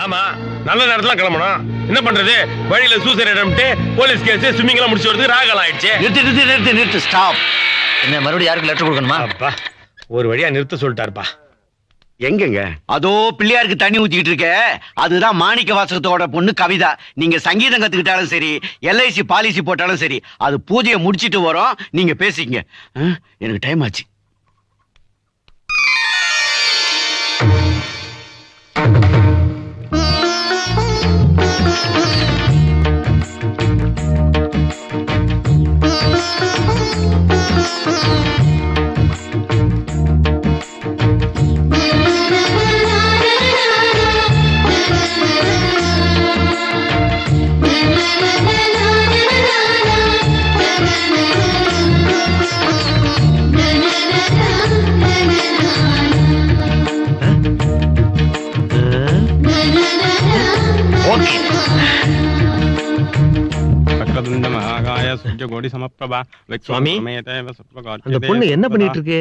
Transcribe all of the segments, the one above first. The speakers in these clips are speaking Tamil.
ஆமா, நல்ல நேரத்துல கிளம்பணும். என்ன பண்றது, வழியில suicide attempt, police case, swimming எல்லாம் முடிச்சு வரதுக்கு ராகலாம் ஆயிடுச்சு. நிறுத்து ஸ்டாப். என்ன மறுபடியும் யாருக்கு லெட்டர் கொடுக்கணுமா? அப்பா, ஒரு வழியா நிறுத்த சொல்லிட்டாருப்பா. எங்கங்க? அதோ பிள்ளையாருக்கு தண்ணி ஊத்திக்கிட்டு இருக்க, அதுதான் மாணிக்க வாசகத்தோட பொண்ணு கவிதா. நீங்க சங்கீதம் கத்துக்கிட்டாலும் சரி, LIC பாலிசி போட்டாலும் சரி, அது பூஜையை முடிச்சிட்டு வரோம், நீங்க பேசிக்கங்க. எனக்கு டைம் ஆச்சு. சுவாமி, அந்த பொண்ணு என்ன பண்ணிட்டு இருக்கு?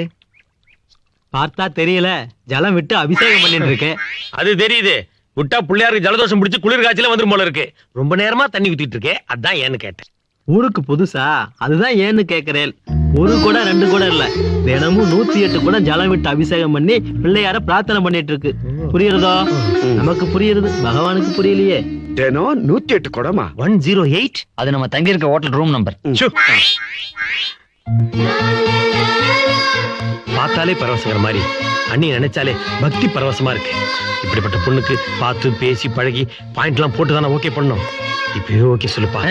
பார்த்தா தெரியல, ஜலம் விட்டு அபிஷேகம் பண்ணிட்டு இருக்கு. அது தெரியுது, விட்டா பிள்ளையாருக்கு ஜலதோஷம் பிடிச்சு குளிர் காய்ச்சல வந்துரும் போல இருக்கு. ரொம்ப நேரமா தண்ணி ஊத்திட்டு இருக்கே, அதான் ஏன்னு கேட்டேன். ஊருக்கு புதுசா, அதுதான் ஏன்னு கேக்குறேன். ஒரு கூட 2 கூட இல்ல, தினமும் 108 கூட ஜலம் விட்டு அபிஷேகம் பண்ணி பிள்ளையார பிரார்த்தனை பண்ணிட்டு இருக்கு. புரியுறதோ? நமக்கு புரியுறது, பகவானுக்கு புரியலையே. தினம் 108 குடமா? 108. அது நம்ம தங்கி இருக்க ஹோட்டல் ரூம் நம்பர். பார்த்தாலே பரவசங்கிற மாதிரி, அண்ணி நினைச்சாலே பக்தி பரவசமா இருக்கு. இப்படிப்பட்ட பொண்ணுக்கு பார்த்து பேசி பழகி பாயிண்ட் எல்லாம் போட்டு தானே ஓகே பண்ணணும். இப்பவே ஓகே சொல்லுப்பா.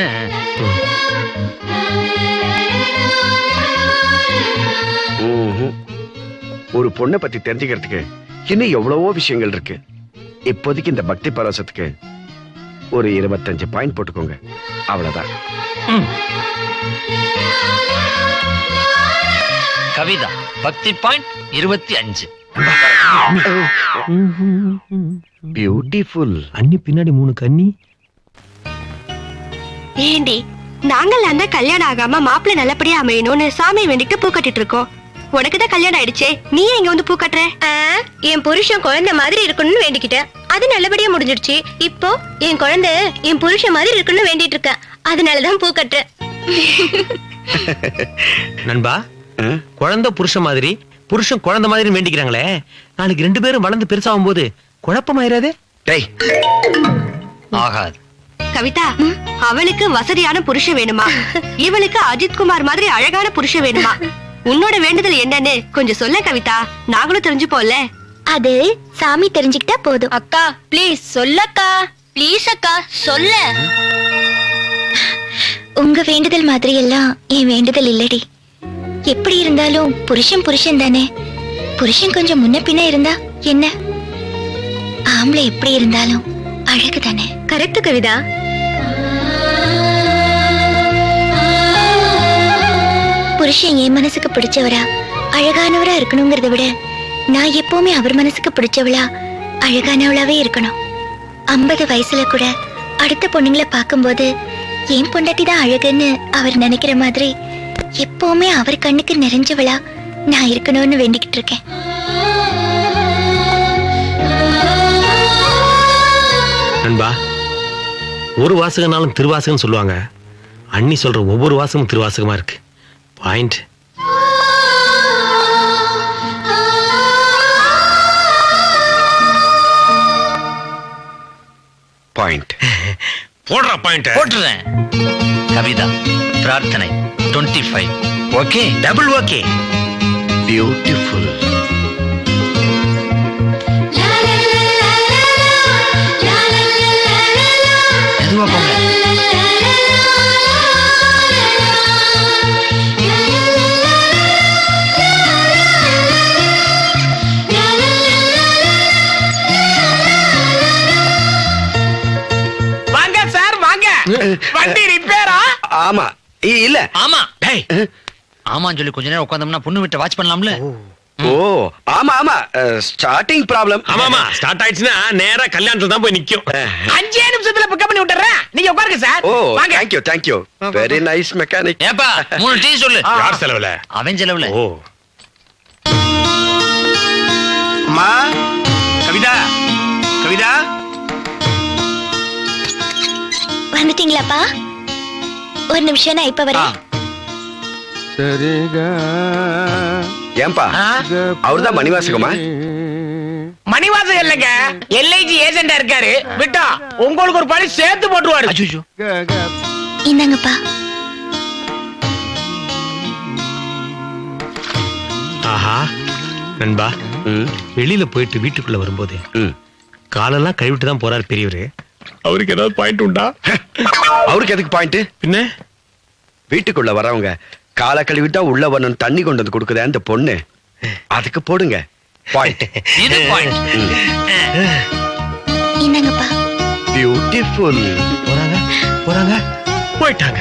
ஒரு பொண்ணை பத்தி தெரிஞ்சுக்கிறதுக்கு இன்னும் எவ்வளவோ விஷயங்கள் இருக்கு. இப்போதைக்கு இந்த பக்தி பரவசத்துக்கு ஒரு 25 பாயிண்ட் போட்டுக்கோங்க, அவ்வளவுதான். கவிதா பக்தி பாயிண்ட் 25. பியூட்டிஃபுல். அண்ணி பின்னாடி 3 கண்ணி. ஏண்டி, நாங்கெல்லாம் தான் கல்யாணம் ஆகாம மாப்பிள்ளை நல்லபடியா அமையணும்னு சாமி வேண்டிட்டு பூ கட்டிட்டு இருக்கோம். உனக்குதான் கல்யாணம் ஆயிடுச்சே, நீ எங்க வந்து பூ கட்டுற? என் புருஷன் குழந்தை மாதிரி இருக்கணும்னு வேண்டிக்கிட்டேன், அது நல்லபடியா முடிஞ்சிடுச்சு. இப்போ என் குழந்தை என் புருஷன் மாதிரி இருக்கணும்னு வேண்டிட்டு இருக்கேன், அதனாலதான் பூ கட்டுறேன். நண்பா, குழந்தை புருஷன் மாதிரி, புருஷன் குழந்தை மாதிரி வேண்டிக்கிறாங்களே, நாளைக்கு 2 பேரும் வளர்ந்து பெருசாகும் போது குழப்பமாயிராதே? டேய், ஆகாது. கவிதா, அவளுக்கு வசதியான புருஷன் வேணுமா, இவளுக்கு அஜித் குமார் மாதிரி அழகான புருஷன் வேணுமா? உன்னோட வேண்டுதல் என்னன்னு கொஞ்சம் சொல்ல கவிதா, நாங்களும் தெரிஞ்சுப்போம்ல. அது சாமி தெரிஞ்சுக்கிட்டா போதும். அக்கா ப்ளீஸ் சொல்லக்கா, ப்ளீஸ் அக்கா சொல்ல. உங்க வேண்டுதல் மாதிரி எல்லாம் என் வேண்டுதல் இல்லடி. எப்படி இருந்தாலும் புருஷன் புருஷன் தானே. புருஷன் கொஞ்சம் முன்ன பின்ன இருந்தா என்ன, ஆம்பளை எப்படி இருந்தாலும் அழகு தானே. கரெக்ட் கவிதா. புருஷன் என் மனசுக்கு பிடிச்சவரா அழகானவரா இருக்கணுங்கிறத விட நான் எப்பவுமே அவர் மனசுக்கு பிடிச்சவளா அழகானவளாவே இருக்கணும். 50 வயசுல கூட அடுத்த பொண்ணுங்களை பார்க்கும்போது என் பொண்டாட்டி தான் அழகுன்னு அவர் நினைக்கிற மாதிரி எப்பவுமே அவர் கண்ணுக்கு நிறைஞ்சவளா நான் இருக்கணும்னு வேண்டிக்கிட்டு இருக்கேன். நண்பா, ஒரு வாசகனாலும் திருவாசகம் சொல்லுவாங்க. அண்ணி சொல்ற ஒவ்வொரு வாசகமும் திருவாசகமா இருக்கு. பாயிண்ட். பாயிண்ட் போடுற பாயிண்ட் போட்டுறேன். கவிதா பிரார்த்தனை 25. Okay, double okay. பியூட்டிஃபுல். எதுவா போங்க. வாங்க சார் வாங்க. வண்டி ரிப்பேரா? ஆமா. இல்ல. ஆமா. டேய், ஆமான்னு சொல்லி கொஞ்ச நேரம் உட்கார்ந்தோம்னா பொண்ணு விட்டு வாட்ச் பண்ணலாம்ல. ஓ ஆமா ஆமா, ஸ்டார்டிங் ப்ராப்ளம். ஆமாமா, ஸ்டார்ட் ஆயிடுச்சுன்னா நேரா கல்யாணத்துல தான் போய் நிக்கும். 5 நிமிஷத்துல பிக்கப் பண்ணி விட்டுறேன், நீங்க உட்காருங்க சார். ஓ வாங்க. Thank you. Very nice mechanic. ஏப்பா 3 டீ சொல்லு. யார் செலவுல? அவன் செலவுல. ஓ அம்மா கவிதா, கவிதா வந்துட்டீங்களாப்பா? ஒரு நிமிஷம், நான் இப்ப வரேன். ஏன்பா அவர்தான் மணிவாசகமா? மணிவாசகம் இல்லங்க, எல்ஐஜி ஏஜென்டா இருக்காரு. விட்டா உங்களுக்கு ஒரு பணி சேர்த்து போட்டுருவாரு. அச்சோ, இந்தாங்கப்பா. ஆஹா நண்பா, வெளியில போயிட்டு வீட்டுக்குள்ள வரும்போது காலெல்லாம் கழுவிட்டு தான் போறாரு பெரியவரு. அவருக்கு ஏதாவது பாயிண்ட் உண்டா? அவருக்கு எதுக்கு பாயிண்ட்? பின்ன வீட்டுக்குள்ள வரவங்க காலை கழுவிட்டா உள்ள வரணும் தண்ணி கொண்டு வந்து கொடுக்குதே அந்த பொண்ணு, அதுக்கு போடுங்க பாயிண்ட். இது பாயிண்ட். இந்தாங்கப்பா. பியூட்டிஃபுல். போறாங்க போயிட்டாங்க.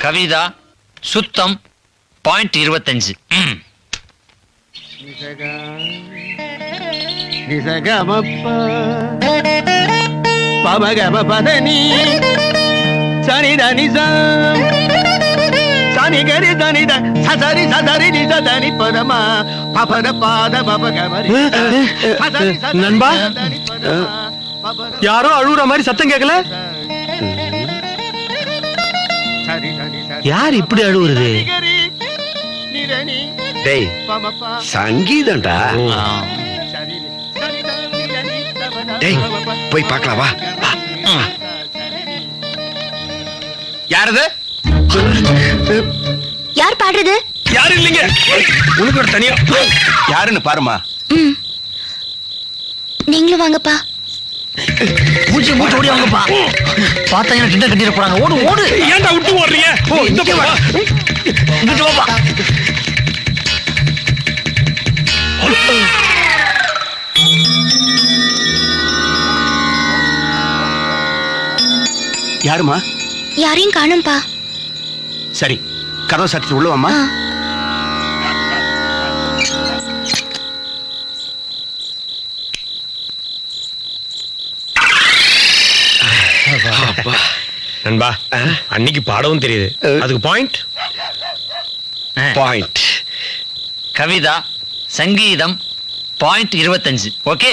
கவிதா சுத்தம் பாயிண்ட் 25. நண்பா, யாரோ அழுகுற மாதிரி சத்தம் கேட்கல. யார் இப்படி அழுகுறது? டேய் சங்கீதம்டா. டேய் போய் பார்க்கலாம் வா. யாரது? யார் பாடுறது? யாரும் இல்லைங்க, உனக்கு ஒரு தனியா யாருன்னு பாருமா. நீங்களும் வாங்கப்பா. மூச்சு ஓடி வாங்கப்பா. பார்த்தா என்ன டிண்டர் கட்டிட போறாங்க. ஓடு ஓடு. ஏன்டா விட்டு ஓடுறீங்க? இந்த இங்க வா. இங்கிட்டு வாப்பா. யாருமா? யாரையும் காணும்பா. சரி, கதவை சாத்தி உள்ள வாம்மா. ஆ. நண்பா, அன்னைக்கு பாடவும் தெரியுது, அதுக்கு பாயிண்ட். பாயிண்ட். கவிதா சங்கீதம் பாயிண்ட் 25. ஓகே.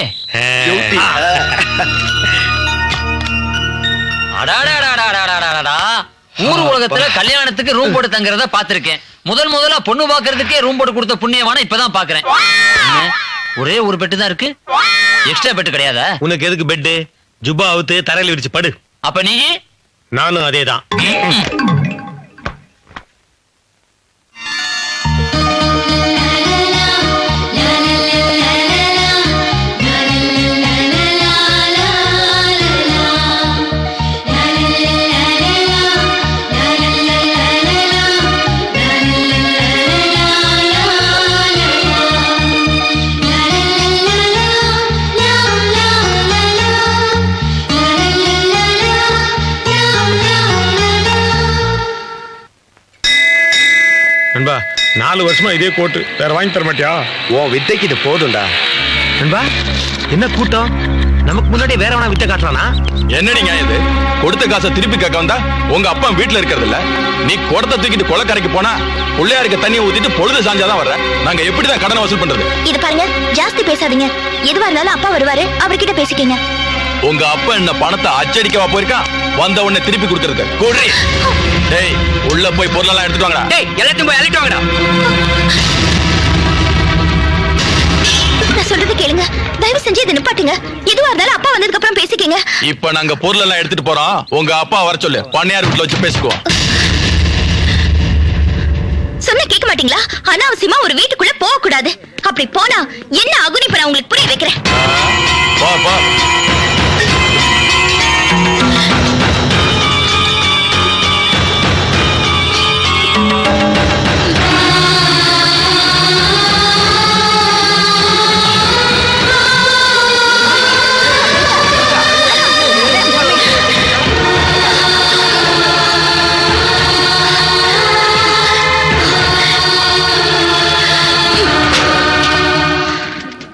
அடாடாடாடாடாடாடா. ஊர் உலகத்துல கல்யாணத்துக்கு ரூம் போட்டு தங்குறத பாத்திருக்கேன். முதல்ல பொண்ணு பாக்குறதுக்கே ரூம் போட்டு கொடுத்த புண்ணியவான இப்பதான் பாக்குறேன். ஒரே ஒரு பெட்டு தான் இருக்கு, எக்ஸ்ட்ரா பெட்டு கிடையாதா? உனக்கு எதுக்கு பெட்டு? ஜுப்பா அவுத்து தரையில விரிச்சு படு. அப்ப நீ? நானும் அதேதான். நண்பா, 4 வருஷமா இதே கோட்டு, வேற வாங்கி தர மாட்டியா? ஓ வித்தைக்கு இது போதும்டா. நண்பா, என்ன கூட்டம்? நமக்கு முன்னாடி வேற வேணா வித்த காட்டுறானா? என்னடிங்க இது? கொடுத்த காசை திருப்பி கேட்க வந்தா உங்க அப்பா வீட்டுல இருக்கிறது இல்ல. நீ குடத்தை தூக்கிட்டு கொலைக்கரைக்கு போனா பிள்ளையாருக்கு தண்ணியை ஊத்திட்டு பொழுது சாஞ்சாதான் வர்ற. நாங்க எப்படிதான் கடனை வசூல் பண்றது? இது பாருங்க, ஜாஸ்தி பேசாதீங்க. எதுவா இருந்தாலும் அப்பா வருவாரு, அவர்கிட்ட பேசிக்கங்க. உங்க அப்பா என்ன பணத்தை அச்சடிக்கவா போயிருக்கான்? வந்த உடனே திருப்பி கொடுத்துருக்கு. கூடி டேய், உள்ள போய் பொருளெல்லாம் எடுத்துட்டு வாங்கடா. டேய் எல்லாத்தையும் போய் அழைட்டு வாங்கடா. நான் சொல்றது கேளுங்க, தயவு செஞ்சு இதை நிப்பாட்டுங்க. எதுவா இருந்தாலும் அப்பா வந்ததுக்கு அப்புறம் பேசிக்கங்க. இப்ப நாங்க பொருள் எல்லாம் எடுத்துட்டு போறோம். உங்க அப்பா வர சொல்லு, பண்ணையார் வீட்டுல வச்சு பேசிக்குவோம். சொன்ன கேட்க மாட்டீங்களா? அனாவசியமா ஒரு வீட்டுக்குள்ள போக கூடாது. அப்படி போனா என்ன ஆகும் இப்ப நான் உங்களுக்கு புரிய வைக்கிறேன். போ போ.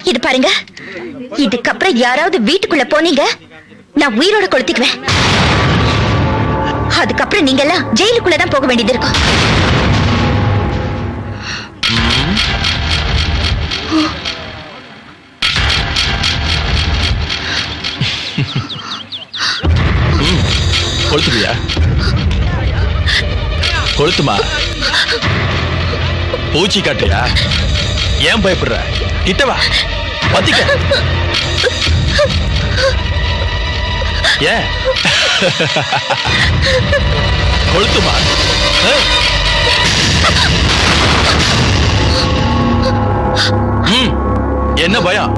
இது பாருங்க, இதுக்கப்புறம் யாராவது வீட்டுக்குள்ள போனீங்க, நான் உயிரோட கொளுத்திக்குவேன். அதுக்கப்புறம் நீங்க எல்லாம் ஜெயிலுக்குள்ளதான் போக வேண்டியது இருக்கும். கொளுத்துறியா? கொளுத்துமா. பூச்சி காட்டுறியா? ஏன் பயப்படுற? கிட்டவா, பத்திக்க. ஏன் கொளுத்துமா? என்ன பயம்?